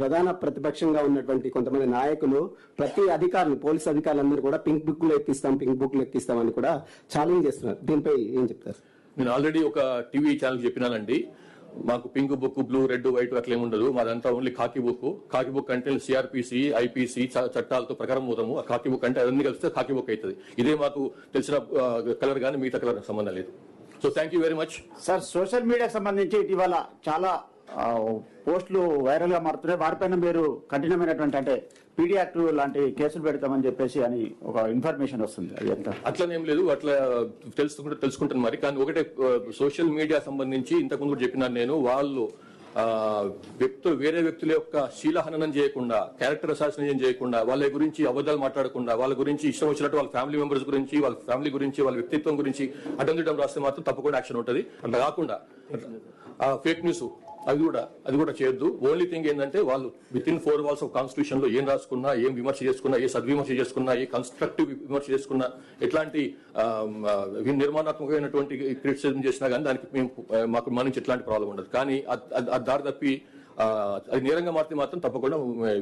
ప్రధాన ప్రతిపక్షంగా ఉన్నటువంటి కొంతమంది నాయకులు ప్రతి అధికారులు పోలీస్ అధికారులందరూ కూడా పింక్ బుక్ లో ఎక్కిస్తాం అని కూడా ఛాలెంజ్ చేస్తున్నారు. దీనిపై ఏం చెప్తారు? నేను ఆల్రెడీ ఒక టీవీ ఛానల్ చెప్పినానండి, మాకు pink book, blue, red, white అట్లా ఏముండదు. మాదంతా ఓన్లీ కాకి బుక్ అంటే సిఆర్పిసి, ఐపీసీ చట్టాలతో ప్రకారం పోతాము. ఆ కాకి బుక్ అంటే అన్ని కలిస్తే కాకి బుక్ అవుతుంది. ఇదే మాకు తెలిసిన కలర్ కానీ మిగతా కలర్ సంబంధం లేదు. So thank you very much sir. Social మీడియాకి సంబంధించి ఇటీవల చాలా పోస్టులు వైరల్ గా మారుతున్నాయి. వారిపైన మీరు కఠినమైనటువంటి అంటే పీడీ యాక్ట్ లాంటి కేసులు పెడతామని చెప్పేసి అని ఒక ఇన్ఫర్మేషన్ వస్తుంది. అది ఎంత అట్లనేం లేదు, అట్లా తెలుసుకుంటాను మరి. కానీ ఒకటే సోషల్ మీడియా సంబంధించి ఇంతకుముందు చెప్పినాను నేను, వాళ్ళు వేరే వ్యక్తుల యొక్క శీలహననం చేయకుండా, క్యారెక్టర్ అసాసినేషన్ చేయకుండా, వాళ్ళ గురించి అబద్ధాలు మాట్లాడకుండా, వాళ్ళ గురించి ఇష్టం వచ్చినట్టు వాళ్ళ ఫ్యామిలీ మెంబర్స్ గురించి, వాళ్ళ ఫ్యామిలీ గురించి, వాళ్ళ వ్యక్తిత్వం గురించి అడ్డం రాస్తే మాత్రం తప్పకుండా యాక్షన్ ఉంటుంది. అట్లా కాకుండా ఫేక్ న్యూస్ అది కూడా చేయొద్దు. ఓన్లీ థింగ్ ఏంటంటే వాళ్ళు with in 4 walls of constitution లో ఏం రాసుకున్నా, ఏం విమర్శ చేసుకున్నా, ఏ సద్విమర్శ చేసుకున్నా, ఏ కన్స్ట్రక్టివ్ విమర్శ చేసుకున్నా, ఎట్లాంటి నిర్మాణాత్మకమైనటువంటి క్రిటిసిజం చేసినా కానీ దానికి మాకు మన నుంచి ఎట్లాంటి ప్రాబ్లం ఉండదు. కానీ అది దారి తప్పి అది నేరంగా మారితే మాత్రం తప్పకుండా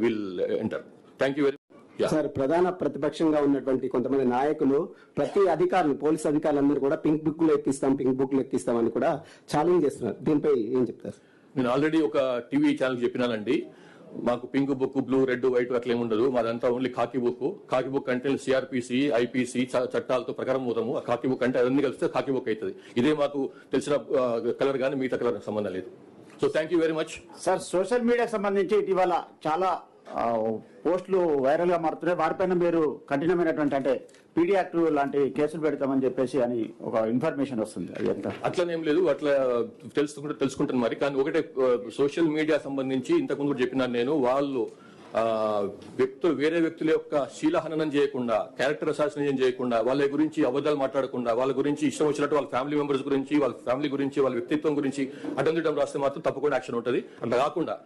will enter. Thank you very much. Sir, ప్రధాన ప్రతిపక్షంగా ఉన్నటువంటి కొంతమంది నాయకులు ప్రతి అధికారులు పోలీస్ అధికారులందరూ కూడా పింక్ బుక్ లో ఎక్కిస్తాం అని కూడా ఛాలెంజ్ చేస్తున్నారు. దీనిపై ఏం చెప్తారు? నేను ఆల్రెడీ ఒక టీవీ ఛానల్ చెప్పినానండి, మాకు pink book, blue, red, white అట్లా ఏముండదు. మాదంతా ఓన్లీ కాకి బుక్ అంటే సిఆర్పిసి, ఐపీసీ చట్టాలతో ప్రకారం పోతాము. ఆ కాకి బుక్ అంటే అన్ని కలిస్తే కాకి బుక్ అవుతుంది. ఇదే మాకు తెలిసిన కలర్ కానీ మిగతా కలర్ సంబంధం లేదు. So thank you very much. Sir, social మీడియాకి సంబంధించి ఇటీవల చాలా పోస్టులు వైరల్ గా మారుతున్నాయి. వారిపైన మీరు కఠినమైనటువంటి అంటే పీడీ యాక్ట్ లాంటి కేసులు పెడతామని చెప్పేసి అని ఒక ఇన్ఫర్మేషన్ వస్తుంది. అది ఎంత అట్లనేం లేదు, అట్లా తెలుసుకుంటాను మరి. కానీ ఒకటే సోషల్ మీడియా సంబంధించి ఇంతకుముందు చెప్పినాను నేను, వాళ్ళు వేరే వ్యక్తుల యొక్క శీలహననం చేయకుండా, క్యారెక్టర్ అసాసినేషన్ చేయకుండా, వాళ్ళ గురించి అబద్ధాలు మాట్లాడకుండా, వాళ్ళ గురించి ఇష్టం వచ్చినట్టు వాళ్ళ ఫ్యామిలీ మెంబర్స్ గురించి, వాళ్ళ ఫ్యామిలీ గురించి, వాళ్ళ వ్యక్తిత్వం గురించి అడ్డం రాస్తే మాత్రం తప్పకుండా యాక్షన్ ఉంటుంది. అట్లా కాకుండా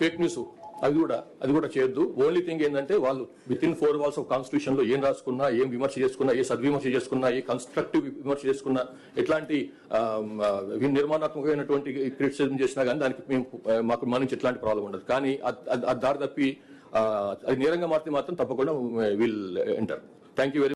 ఫేక్ న్యూస్ అది కూడా చేయొద్దు. ఓన్లీ థింగ్ ఏంటంటే వాళ్ళు with in 4 walls of constitution లో ఏం రాసుకున్నా, ఏం విమర్శ చేసుకున్నా, ఏ సద్విమర్శ చేసుకున్నా, ఏ కన్స్ట్రక్టివ్ విమర్శ చేసుకున్నా, ఎట్లాంటి నిర్మాణాత్మకమైనటువంటి క్రిటిసిజం చేసినా కానీ దానికి మాకు మన నుంచి ఎట్లాంటి ప్రాబ్లం ఉండదు. కానీ అది దారి తప్పి అది నేరంగా మారితే మాత్రం తప్పకుండా will enter. Thank you very